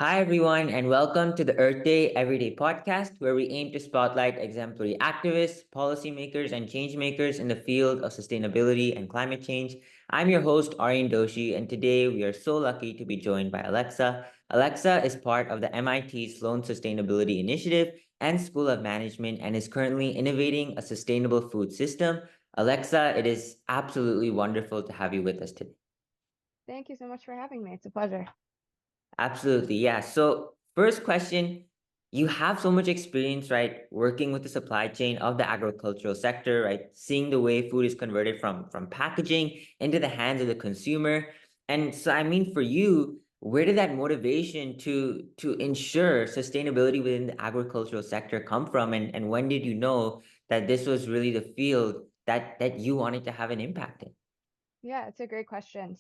Hi, everyone, and welcome to the Earth Day Everyday podcast, where we aim to spotlight exemplary activists, policymakers, and changemakers in the field of sustainability and climate change. I'm your host, Aryan Doshi, and today we are so lucky to be joined by Alexa. Alexa is part of the MIT Sloan Sustainability Initiative and School of Management and is currently innovating a sustainable food system. Alexa, it is absolutely wonderful to have you with us today. Thank you so much for having me. It's a pleasure. Absolutely. Yeah. So first question, you have so much experience, right, working with the supply chain of the agricultural sector, right? Seeing the way food is converted from packaging into the hands of the consumer. And so I mean for you, where did that motivation to ensure sustainability within the agricultural sector come from? And when did you know that this was really the field that you wanted to have an impact in? Yeah, it's a great question.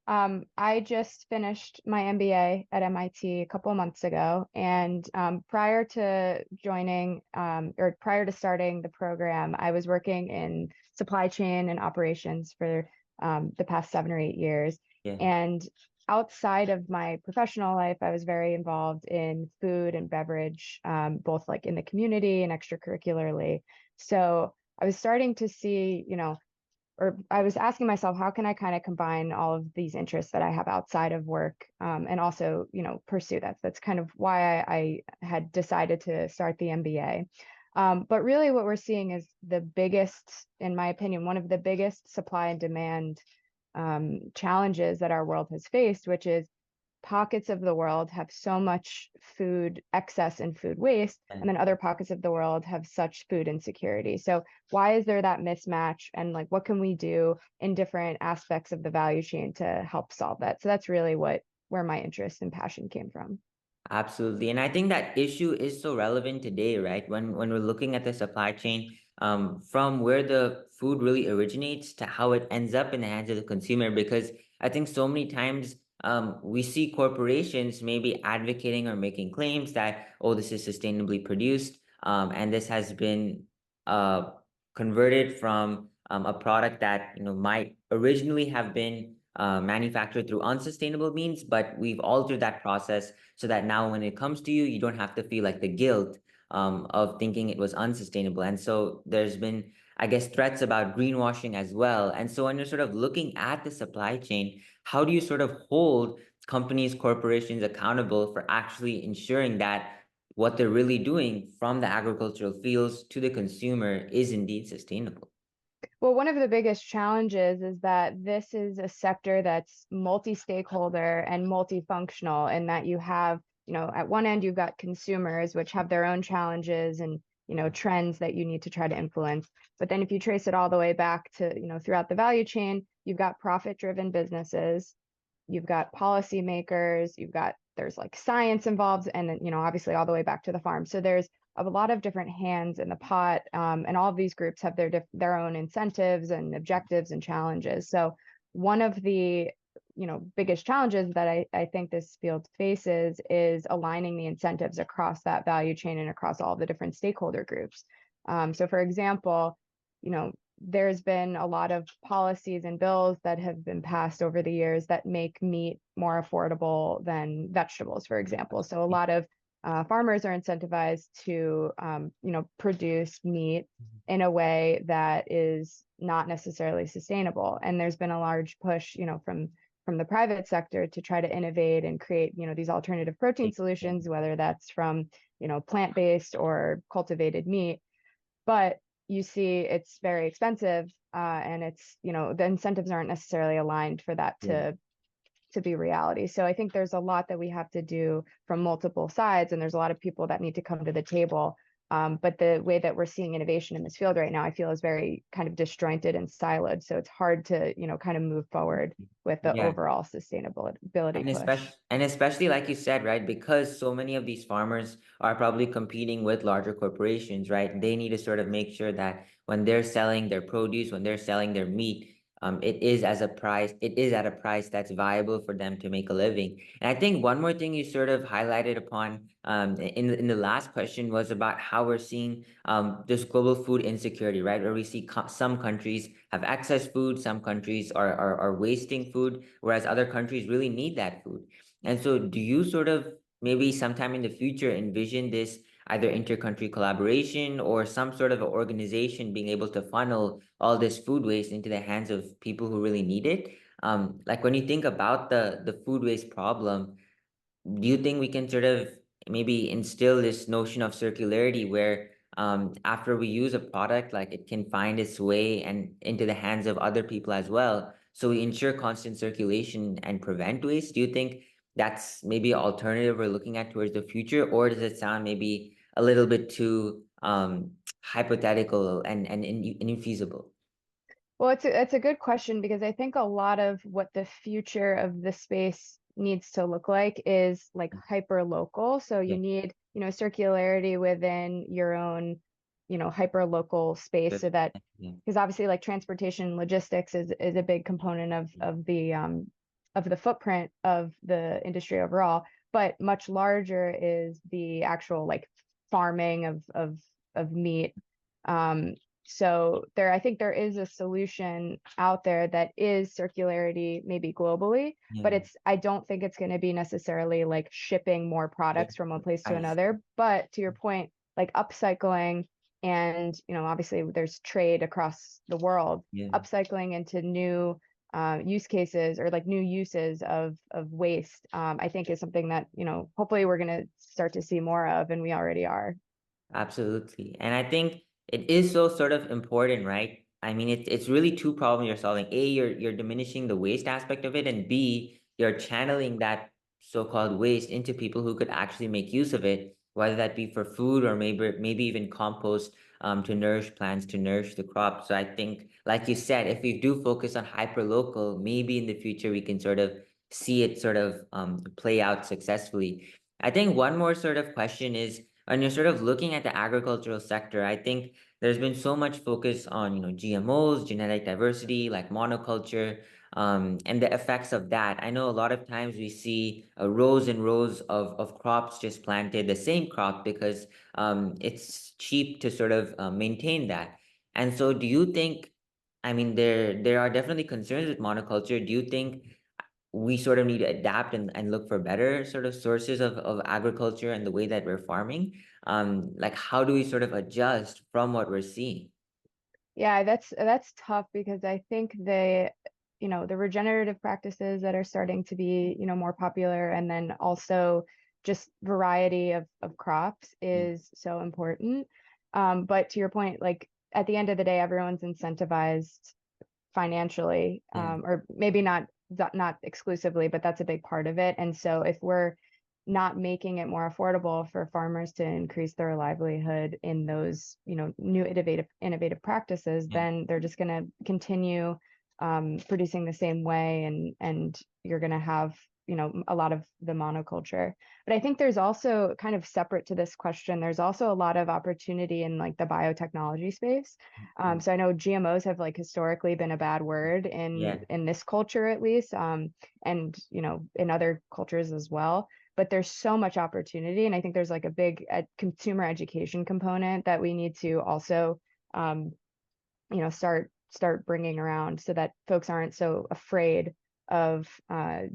I just finished my MBA at MIT a couple of months ago, and prior to joining or prior to starting the program, I was working in supply chain and operations for the past 7 or 8 years. Yeah. And outside of my professional life, I was very involved in food and beverage, both like in the community and extracurricularly. So I was starting to see, or I was asking myself, how can I kind of combine all of these interests that I have outside of work, and also, pursue that. That's kind of why I had decided to start the MBA. But really, what we're seeing is the biggest, in my opinion, one of the biggest supply and demand challenges that our world has faced, which is pockets of the world have so much food excess and food waste, and then other pockets of the world have such food insecurity. So why is there that mismatch, and like what can we do in different aspects of the value chain to help solve that? So that's really where my interest and passion came from. Absolutely. And I think that issue is so relevant today, right? When we're looking at the supply chain, from where the food really originates to how it ends up in the hands of the consumer, because I think so many times we see corporations maybe advocating or making claims that, oh, this is sustainably produced, and this has been uh converted from a product that might originally have been manufactured through unsustainable means, but we've altered that process so that now when it comes to you, you don't have to feel like the guilt of thinking it was unsustainable. And so there's been, I guess, threats about greenwashing as well. And so when you're sort of looking at the supply chain, how do you sort of hold companies, corporations accountable for actually ensuring that what they're really doing from the agricultural fields to the consumer is indeed sustainable? Well, one of the biggest challenges is that this is a sector that's multi-stakeholder and multifunctional, in that you have, at one end, you've got consumers, which have their own challenges and, trends that you need to try to influence. But then if you trace it all the way back to, throughout the value chain, you've got profit-driven businesses, you've got policymakers, there's like science involved, and then, obviously all the way back to the farm. So there's a lot of different hands in the pot, and all of these groups have their own incentives and objectives and challenges. So one of the biggest challenges that I think this field faces is aligning the incentives across that value chain and across all the different stakeholder groups. So for example, there's been a lot of policies and bills that have been passed over the years that make meat more affordable than vegetables, for example. So a lot of farmers are incentivized to, produce meat in a way that is not necessarily sustainable. And there's been a large push, from the private sector to try to innovate and create, these alternative protein solutions, whether that's from, plant-based or cultivated meat. But you see it's very expensive, and it's, the incentives aren't necessarily aligned for that to be reality. So I think there's a lot that we have to do from multiple sides, and there's a lot of people that need to come to the table. But the way that we're seeing innovation in this field right now, I feel, is very kind of disjointed and siloed. So it's hard to, kind of move forward with the Yeah. overall sustainability push. And especially like you said, right, because so many of these farmers are probably competing with larger corporations, right? They need to sort of make sure that when they're selling their produce, when they're selling their meat, it is at a price that's viable for them to make a living. And I think one more thing you sort of highlighted upon in the last question was about how we're seeing this global food insecurity, right? Where we see some countries have excess food, some countries are wasting food, whereas other countries really need that food. And so do you sort of maybe sometime in the future envision this either intercountry collaboration or some sort of organization being able to funnel all this food waste into the hands of people who really need it. Like when you think about the food waste problem, do you think we can sort of maybe instill this notion of circularity where after we use a product, like it can find its way and into the hands of other people as well, so we ensure constant circulation and prevent waste? Do you think that's maybe an alternative we're looking at towards the future, or does it sound maybe a little bit too hypothetical and infeasible? Well, it's a good question because I think a lot of what the future of the space needs to look like is like hyper local. So you Yeah. need, circularity within your own, hyper local space so Good. that Yeah. because obviously like transportation logistics is a big component of the footprint of the industry overall, but much larger is the actual like farming of meat. Um, so I think there is a solution out there that is circularity, maybe globally, but Yeah. I don't think it's going to be necessarily like shipping more Yeah. products from one place to I see. another. But to your point, like upcycling and, obviously there's trade across the world, Yeah. upcycling into new use cases or like new uses of waste, I think is something that, hopefully we're going to start to see more of, and we already are. Absolutely. And I think it is so sort of important, right? I mean, it's really two problems you're solving. A, you're diminishing the waste aspect of it, and B, you're channeling that so-called waste into people who could actually make use of it, whether that be for food or maybe even compost to nourish plants, to nourish the crop. So I think, like you said, if we do focus on hyper local, maybe in the future we can sort of see it sort of play out successfully. I think one more sort of question is when you're sort of looking at the agricultural sector, I think there's been so much focus on, GMOs, genetic diversity, like monoculture, and the effects of that. I know a lot of times we see rows and rows of crops just planted, the same crop, because it's cheap to sort of maintain that. And so do you think, I mean, there are definitely concerns with monoculture. Do you think we sort of need to adapt and look for better sort of sources of agriculture and the way that we're farming? Like how do we sort of adjust from what we're seeing? Yeah, that's tough because I think the regenerative practices that are starting to be, more popular, and then also just variety of crops Yeah, is so important. But to your point, like at the end of the day, everyone's incentivized financially, yeah, or maybe not exclusively, but that's a big part of it. And so if we're not making it more affordable for farmers to increase their livelihood in those, new innovative practices, yeah, then they're just going to continue producing the same way, and you're going to have, a lot of the monoculture. But I think there's also kind of separate to this question, there's also a lot of opportunity in like the biotechnology space. yeah, So I know GMOs have like historically been a bad word yeah, in this culture at least, and in other cultures as well. But there's so much opportunity, and I think there's like a big consumer education component that we need to also, um, start bringing around so that folks aren't so afraid of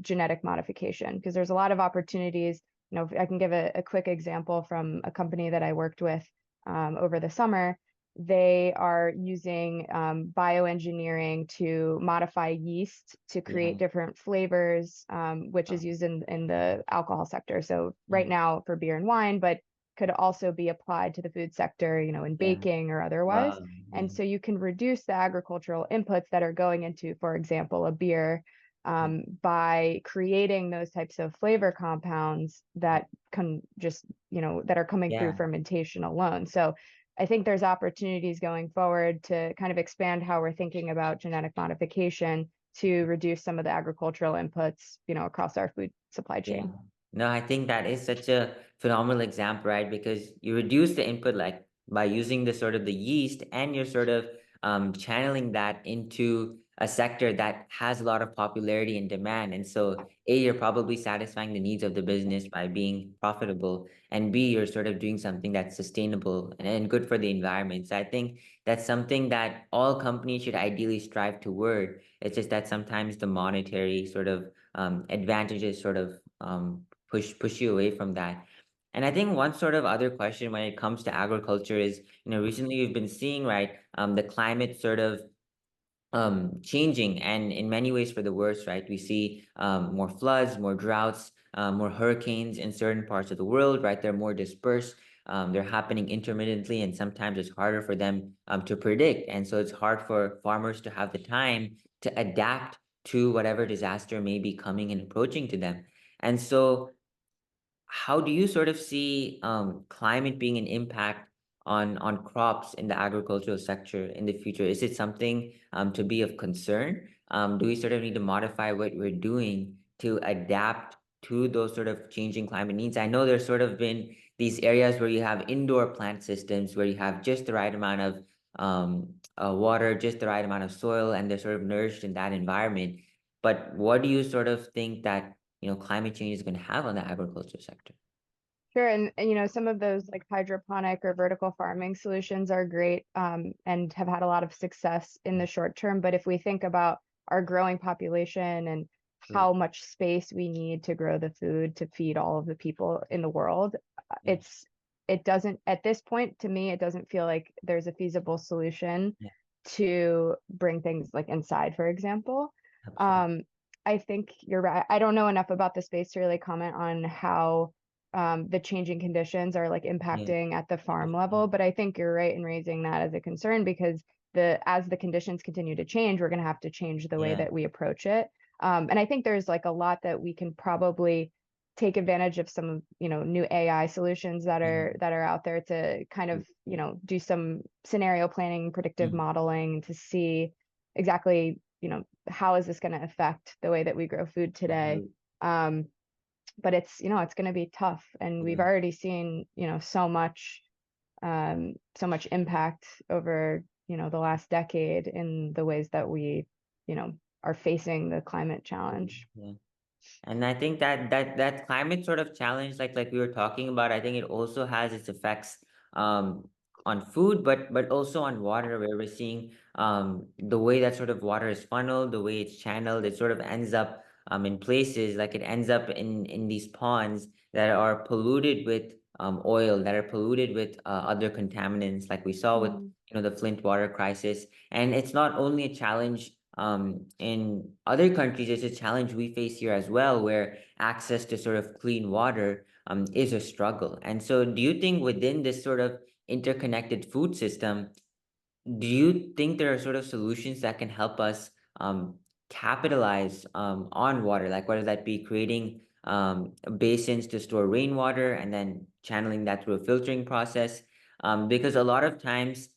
genetic modification, because there's a lot of opportunities. If I can give a quick example from a company that I worked with over the summer. They are using bioengineering to modify yeast to yeah, create different flavors, which is used in the alcohol sector. So right mm, now for beer and wine, but could also be applied to the food sector, in yeah. baking or otherwise. Wow. Yeah, And so you can reduce the agricultural inputs that are going into, for example, a beer, yeah, by creating those types of flavor compounds that can just, that are coming through yeah. fermentation alone. So I think there's opportunities going forward to kind of expand how we're thinking about genetic modification to reduce some of the agricultural inputs, across our food supply Yeah. chain. No, I think that is such a phenomenal example, right? Because you reduce the input like by using the sort of the yeast, and you're sort of channeling that into a sector that has a lot of popularity and demand. And so A, you're probably satisfying the needs of the business by being profitable, and B, you're sort of doing something that's sustainable and good for the environment. So I think that's something that all companies should ideally strive toward. It's just that sometimes the monetary sort of advantages sort of push you away from that. And I think one sort of other question when it comes to agriculture is, recently we've been seeing, right, the climate sort of changing, and in many ways for the worse, right? We see more floods, more droughts, more hurricanes in certain parts of the world, right? They're more dispersed. They're happening intermittently, and sometimes it's harder for them to predict. And so it's hard for farmers to have the time to adapt to whatever disaster may be coming and approaching to them. And so how do you sort of see climate being an impact on crops in the agricultural sector in the future? Is it something to be of concern? Do we sort of need to modify what we're doing to adapt to those sort of changing climate needs? I know there's sort of been these areas where you have indoor plant systems where you have just the right amount of water, just the right amount of soil, and they're sort of nourished in that environment. But what do you sort of think that climate change is going to have on the agriculture sector? Sure, and some of those like hydroponic or vertical farming solutions are great, and have had a lot of success in the short term. But if we think about our growing population and Yeah, how much space we need to grow the food to feed all of the people in the world, yeah, it doesn't, at this point, to me, it doesn't feel like there's a feasible solution yeah, to bring things like inside, for example. absolutely. Um, I think you're right. I don't know enough about the space to really comment on how the changing conditions are like Yeah, impacting at the yeah, farm yeah, level. But I think you're right in raising that as a concern, because as the conditions continue to change, we're going to have to change the way yeah, that we approach it. And I think there's like a lot that we can probably take advantage of, some new AI solutions that yeah, are out there to kind yeah, of do some scenario planning, predictive mhm, modeling to see exactly how is this going to affect the way that we grow food today. absolutely. um, but it's going to be tough, and we've Yeah, already seen so much impact over the last decade in the ways that we you know are facing the climate challenge. yeah. And I think that climate sort of challenge, like we were talking about, I think it also has its effects um on food, but also on water, where we're seeing the way that sort of water is funneled, the way it's channeled, it sort of ends up in places like it ends up in these ponds that are polluted with oil, that are polluted with other contaminants, like we saw with Mm. the Flint water crisis. And it's not only a challenge in other countries, it's a challenge we face here as well, where access to sort of clean water is a struggle. And so do you think within this sort of interconnected food system, do you think there are sort of solutions that can help us capitalize on water, like whether that be creating basins to store rainwater and then channeling that through a filtering process? Because a lot of times,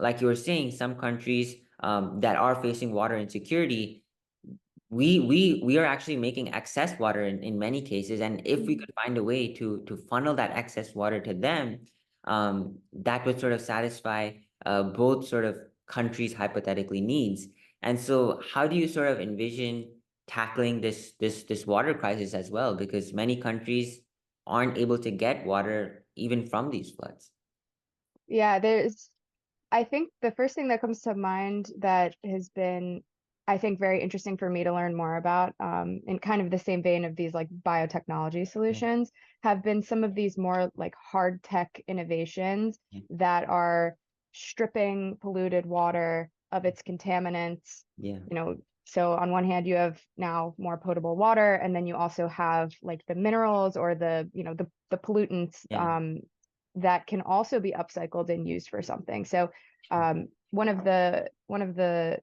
like you were saying, some countries that are facing water insecurity, we are actually making excess water in many cases, and if we Mm. could find a way to funnel that excess water to them, that would sort of satisfy both sort of countries' hypothetically needs. And so how do you sort of envision tackling this water crisis as well, because many countries aren't able to get water even from these floods? Yeah, I think the first thing that comes to mind that has been, I think, very interesting for me to learn more about, in kind of the same vein of these like biotechnology Yeah, solutions, have been some of these more like hard tech innovations yeah, that are stripping polluted water of its contaminants. yeah, You know, so on one hand, you have now more potable water, and then you also have like the minerals or the pollutants, yeah, that can also be upcycled and used for something. So one of the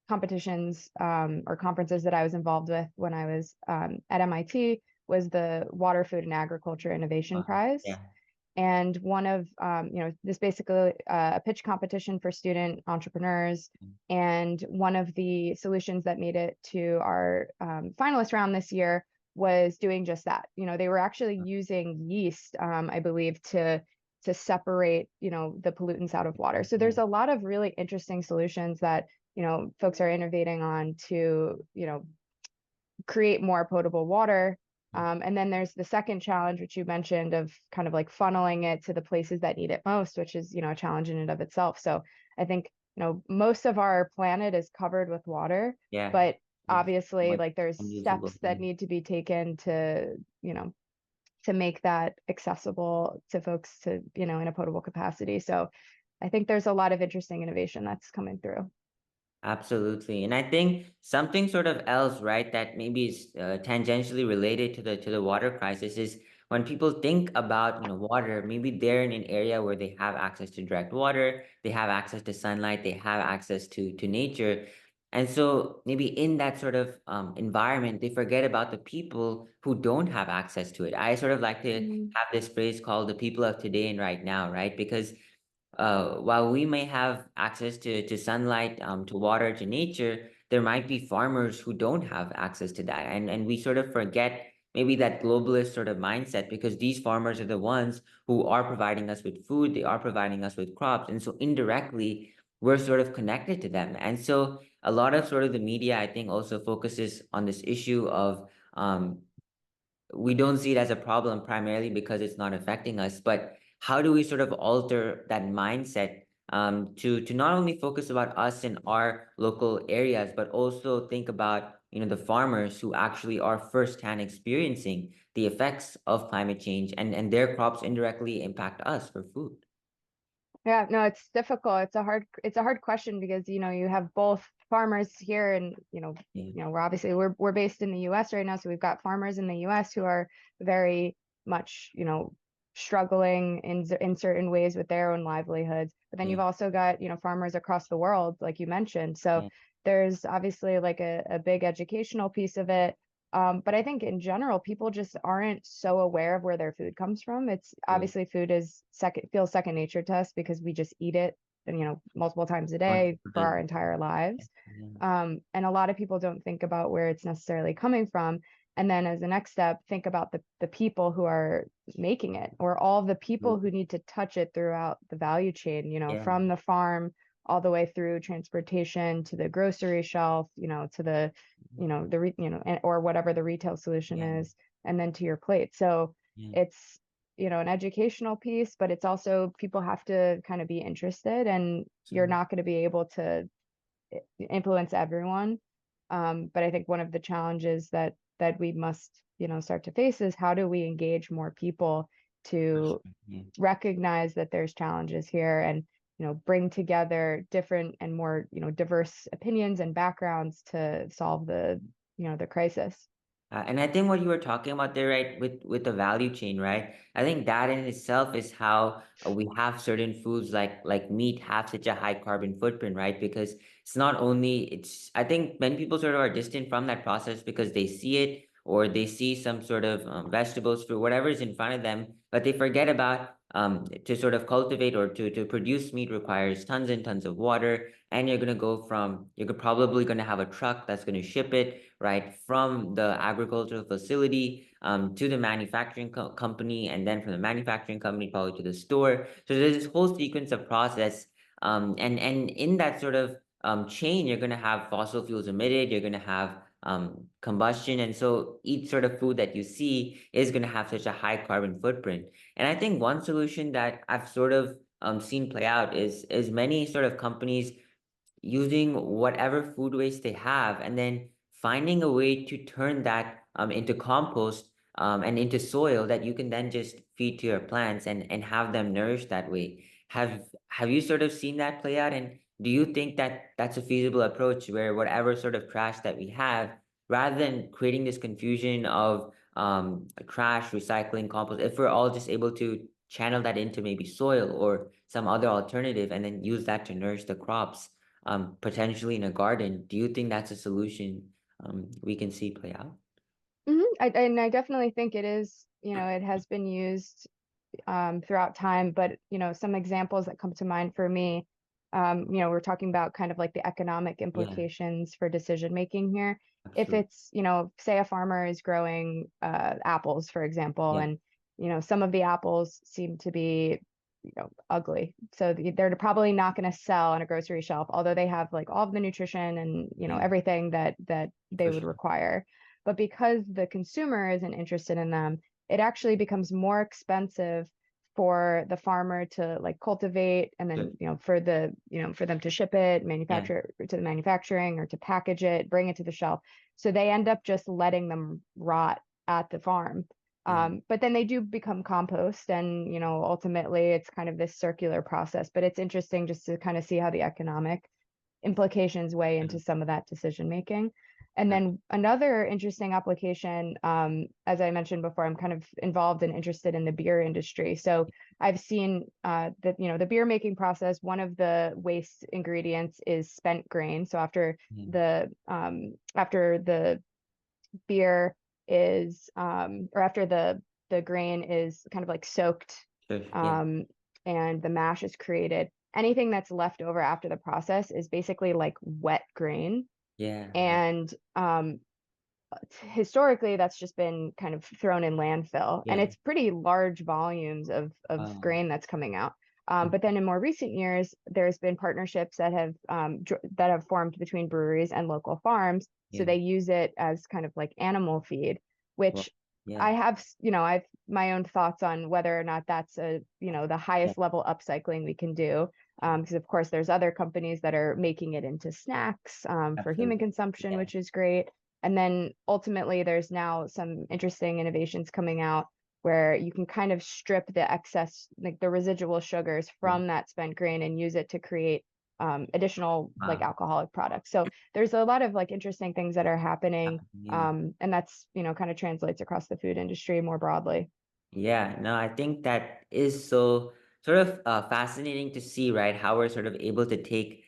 competitions, or conferences that I was involved with when I was at MIT was the Water, Food, and Agriculture Innovation wow, Prize. yeah, And one of this basically a pitch competition for student entrepreneurs. And one of the solutions that made it to our finalist round this year was doing just that. They were actually using yeast, I believe, to separate the pollutants out of water. So yeah, there's a lot of really interesting solutions that folks are innovating on to create more potable water. yeah, And then there's the second challenge, which you mentioned, of kind of like funneling it to the places that need it most, which is, a challenge in and of itself. So I think, most of our planet is covered with water, yeah. but It's obviously much like there's unusable. steps Yeah, that need to be taken to, to make that accessible to folks to, in a potable capacity. So I think there's a lot of interesting innovation that's coming through. Absolutely. And I think something sort of else, right, that maybe is tangentially related to the water crisis is when people think about, water, maybe they're in an area where they have access to direct water, they have access to sunlight, they have access to nature. And so maybe in that sort of environment, they forget about the people who don't have access to it. I sort of like to Mhm. have this phrase called the people of today and right now, right? Because while we may have access to sunlight, to water, to nature, there might be farmers who don't have access to that. And we sort of forget maybe that globalist sort of mindset because these farmers are the ones who are providing us with food, they are providing us with crops. And so indirectly, we're sort of connected to them. And so a lot of sort of the media, I think, also focuses on this issue of we don't see it as a problem primarily because it's not affecting us, but how do we sort of alter that mindset to not only focus about us in our local areas, but also think about the farmers who actually are firsthand experiencing the effects of climate change and their crops indirectly impact us for food. Yeah, no, it's difficult. It's a hard question because, you have both farmers here and, Yeah, we're obviously we're based in the US right now, so we've got farmers in the US who are very much, struggling in certain ways with their own livelihoods. But then yeah, you've also got, farmers across the world, like you mentioned. So yeah, there's obviously like a big educational piece of it. But I think in general, people just aren't so aware of where their food comes from. It's true. obviously food is feels second nature to us because we just eat it and, multiple times a day for our entire lives. Yeah, And a lot of people don't think about where it's necessarily coming from. And then as a next step, think about the people who are making it or all the people who need to touch it throughout the value chain, yeah, from the farm all the way through transportation to the grocery shelf, to the or whatever the retail solution yeah, is, and then to your plate. So yeah, it's, an educational piece, but it's also people have to kind of be interested, and you're so, not going to be able to influence everyone. But I think one of the challenges that we must, start to face is how do we engage more people for to sure. Yeah. recognize that there's challenges here and, bring together different and more, diverse opinions and backgrounds to solve the crisis. And I think what you were talking about there, right, with the value chain, right? I think that in itself is how we have certain foods like meat have such a high carbon footprint, right? Because it's not only it's I think many people sort of are distant from that process because they see it or they see some sort of vegetables, fruit, whatever is in front of them, but they forget about to sort of cultivate or to produce meat requires tons and tons of water, and you're probably gonna have a truck that's gonna ship it right from the agricultural facility to the manufacturing company, and then from the manufacturing company probably to the store. So there's this whole sequence of process, and in that sort of chain, you're going to have fossil fuels emitted, you're going to have combustion, and so each sort of food that you see is going to have such a high carbon footprint. And I think one solution that I've sort of seen play out is many sort of companies using whatever food waste they have and then finding a way to turn that into compost and into soil that you can then just feed to your plants and have them nourished that way. Have you sort of seen that play out? And do you think that that's a feasible approach where whatever sort of trash that we have, rather than creating this confusion of trash, recycling, compost, if we're all just able to channel that into maybe soil or some other alternative and then use that to nourish the crops potentially in a garden, do you think that's a solution we can see play out? And I definitely think it is, it has been used throughout time. But, some examples that come to mind for me, we're talking about kind of like the economic Yeah, implications for decision making here. If absolutely. it's, say a farmer is growing apples, for example, Yeah, and, some of the apples seem to be, ugly. So they're probably not going to sell on a grocery shelf, although they have like all of the nutrition and, yeah, everything that they for would sure. require. But because the consumer isn't interested in them, it actually becomes more expensive for the farmer to like cultivate and then, Good. for them to ship it, Yeah, manufacture to the manufacturing or to package it, bring it to the shelf. So they end up just letting them rot at the farm. Yeah. But then they do become compost, and ultimately it's kind of this circular process. But it's interesting just to kind of see how the economic implications weigh into some of that decision making. And then another interesting application, as I mentioned before, I'm kind of involved and interested in the beer industry. So I've seen that, the beer making process, one of the waste ingredients is spent grain. So after the beer is or after the grain is kind of like soaked, Sure. Yeah. um, and the mash is created, anything that's left over after the process is basically like wet grain. Yeah. Yeah. And historically that's just been kind of thrown in landfill, and Yeah. it's pretty large volumes of Um, grain that's coming out. But then in more recent years, there's been partnerships that have formed between breweries and local farms. So yeah. they use it as kind of like animal feed, Well, which yeah. I've my own thoughts on whether or not that's the Yeah. highest level upcycling we can do. Because of course there's other companies that are making it into snacks for human Absolutely. consumption, Yeah. which is great. And then ultimately, there's now some interesting innovations coming out where you can kind of strip the excess, like the residual sugars Yeah. from that spent grain and use it to create additional like Wow. alcoholic products. So there's a lot of like interesting things that are happening. Yeah. And that's, kind of translates across the food industry more broadly. Yeah, no, I think that is so sort of fascinating to see, right? How we're sort of able to take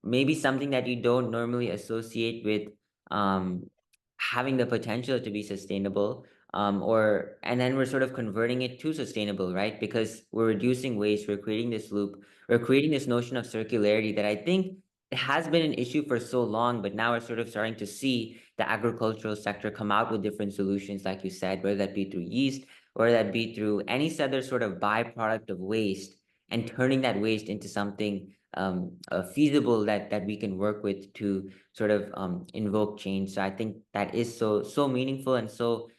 maybe something that you don't normally associate with um having the potential to be sustainable, or and then we're sort of converting it to sustainable, right? Because we're reducing waste, we're creating this loop, we're creating this notion of circularity that I think it has been an issue for so long, but now we're sort of starting to see the agricultural sector come out with different solutions, like you said, whether that be through yeast or that be through any other sort of byproduct of waste, and turning that waste into something feasible that we can work with to sort of invoke change. So I think that is so meaningful and so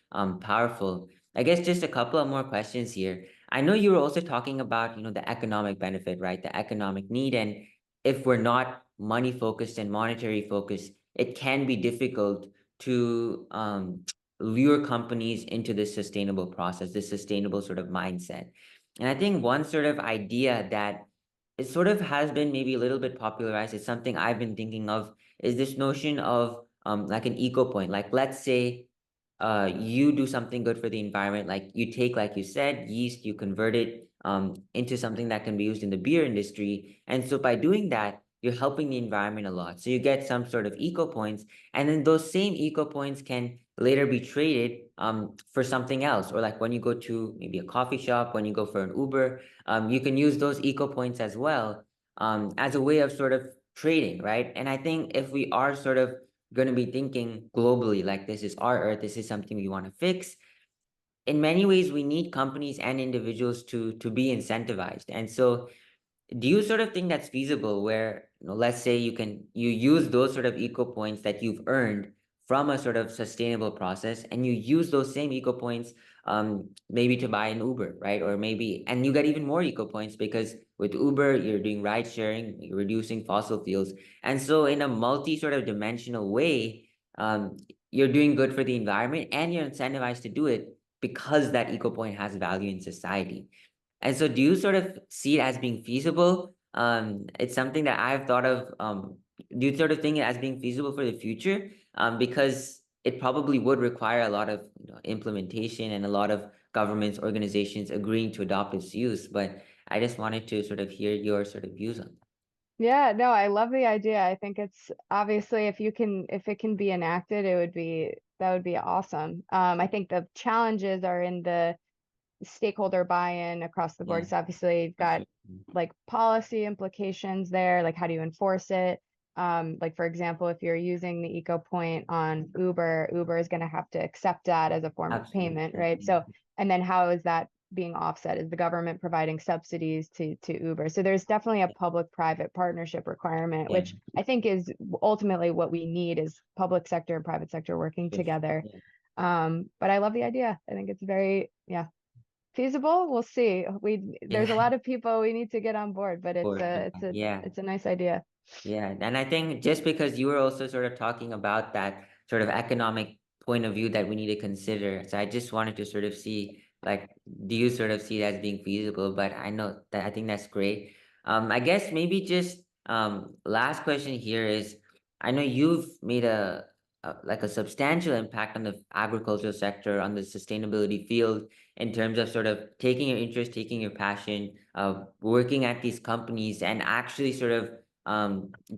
powerful. I guess just a couple of more questions here. I know you were also talking about, the economic benefit, right? The economic need. And if we're not money focused and monetary focused, it can be difficult to lure companies into this sustainable process, this sustainable sort of mindset. And I think one sort of idea that it sort of has been maybe a little bit popularized. It's something I've been thinking of, is this notion of like an eco point. Like let's say you do something good for the environment, like you take, like you said, yeast, you convert it into something that can be used in the beer industry. And so by doing that, you're helping the environment a lot. So you get some sort of eco points, and then those same eco points can later be traded for something else. Or like when you go to maybe a coffee shop, when you go for an Uber, you can use those eco points as well as a way of sort of trading, right? And I think if we are sort of going to be thinking globally, like this is our earth, this is something we want to fix, in many ways we need companies and individuals to be incentivized. And so do you sort of think that's feasible where, let's say you use those sort of eco points that you've earned from a sort of sustainable process, and you use those same eco points maybe to buy an Uber, right? Or maybe, and you get even more eco points because with Uber you're doing ride sharing, you're reducing fossil fuels. And so in a multi sort of dimensional way, you're doing good for the environment and you're incentivized to do it because that eco point has value in society. And so do you sort of see it as being feasible? It's something that I've thought of. Do you sort of think it as being feasible for the future? Because it probably would require a lot of implementation and a lot of governments, organizations agreeing to adopt its use. But I just wanted to sort of hear your sort of views on Yeah, no, I love the idea. I think it's obviously if it can be enacted, that would be awesome. I think the challenges are in the stakeholder buy-in across the that. board. Yeah, So obviously you've got absolutely. like policy implications there, like how do you enforce it? Like for example, if you're using the eco point on Uber, Uber is going to have to accept that as a form of payment, Absolutely. right? So, and then how is that being offset? Is the government providing subsidies to Uber? So there's definitely a public-private partnership requirement, Yeah, which I think is ultimately what we need is public sector and private sector working for sure. together. Yeah, But I love the idea. I think it's very, yeah, feasible. We'll see. There's a yeah, lot of people we need to get on board, but for sure. Yeah. it's a nice idea. Yeah, and I think just because you were also sort of talking about that sort of economic point of view that we need to consider. So I just wanted to sort of see, like, do you sort of see it as being feasible? But I know that I think that's great. I guess maybe just last question here is, I know you've made like a substantial impact on the agricultural sector, on the sustainability field, in terms of sort of taking your interest, taking your passion, working at these companies, and actually sort of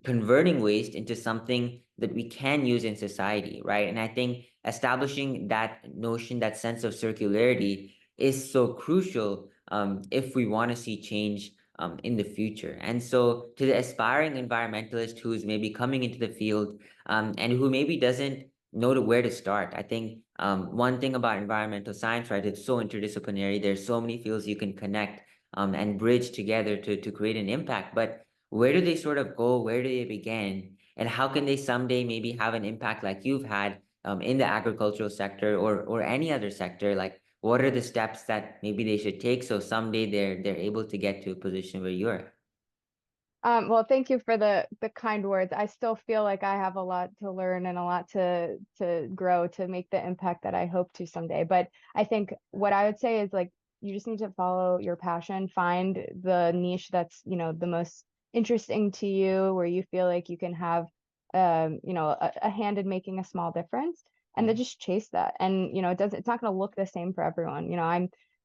converting waste into something that we can use in society, right? And I think establishing that notion, that sense of circularity, is so crucial if we want to see change in the future. And so, to the aspiring environmentalist who's maybe coming into the field and who maybe doesn't know where to start, I think one thing about environmental science, right, it's so interdisciplinary. There's so many fields you can connect and bridge together to create an impact. But where do they sort of go? Where do they begin? And how can they someday maybe have an impact like you've had in the agricultural sector or any other sector? Like, what are the steps that maybe they should take so someday they're able to get to a position where you're? Well, thank you for the kind words. I still feel like I have a lot to learn and a lot to grow to make the impact that I hope to someday. But I think what I would say is like you just need to follow your passion, find the niche that's, the most interesting to you, where you feel like you can have a hand in making a small difference, and then Mm. just chase that. And it's not going to look the same for everyone.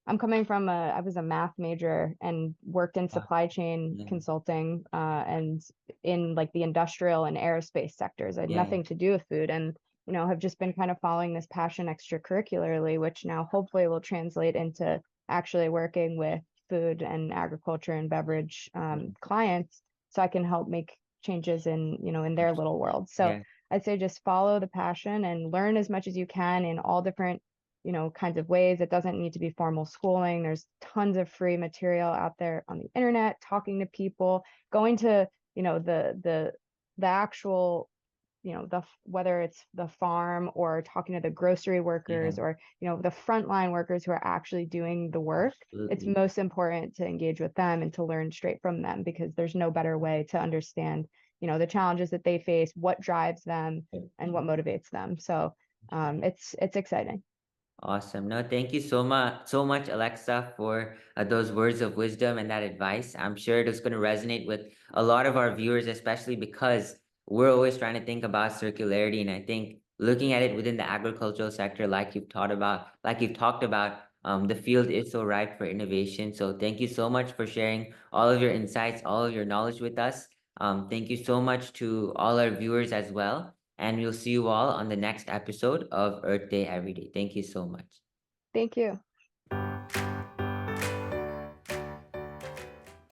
I'm coming from I was a math major and worked in Ah, supply chain yeah, consulting, and in like the industrial and aerospace sectors. I had yeah, nothing to do with food, and have just been kind of following this passion extracurricularly, which now hopefully will translate into actually working with food and agriculture and beverage mm, clients, so I can help make changes in their little world. So yeah, I'd say just follow the passion and learn as much as you can in all different kinds of ways. It doesn't need to be formal schooling. There's tons of free material out there on the internet, talking to people, going to, the actual, whether it's the farm or talking to the grocery yeah, workers or, the frontline workers who are actually doing the work. It's absolutely. most important to engage with them and to learn straight from them, because there's no better way to understand, the challenges that they face, what drives them, and what motivates them. So it's exciting. Awesome. No, thank you so much, Alexa, for those words of wisdom and that advice. I'm sure it is going to resonate with a lot of our viewers, especially because we're always trying to think about circularity. And I think looking at it within the agricultural sector, like you've talked about, the field is so ripe for innovation. So thank you so much for sharing all of your insights, all of your knowledge with us. Thank you so much to all our viewers as well. And we'll see you all on the next episode of Earth Day Every Day. Thank you so much. Thank you.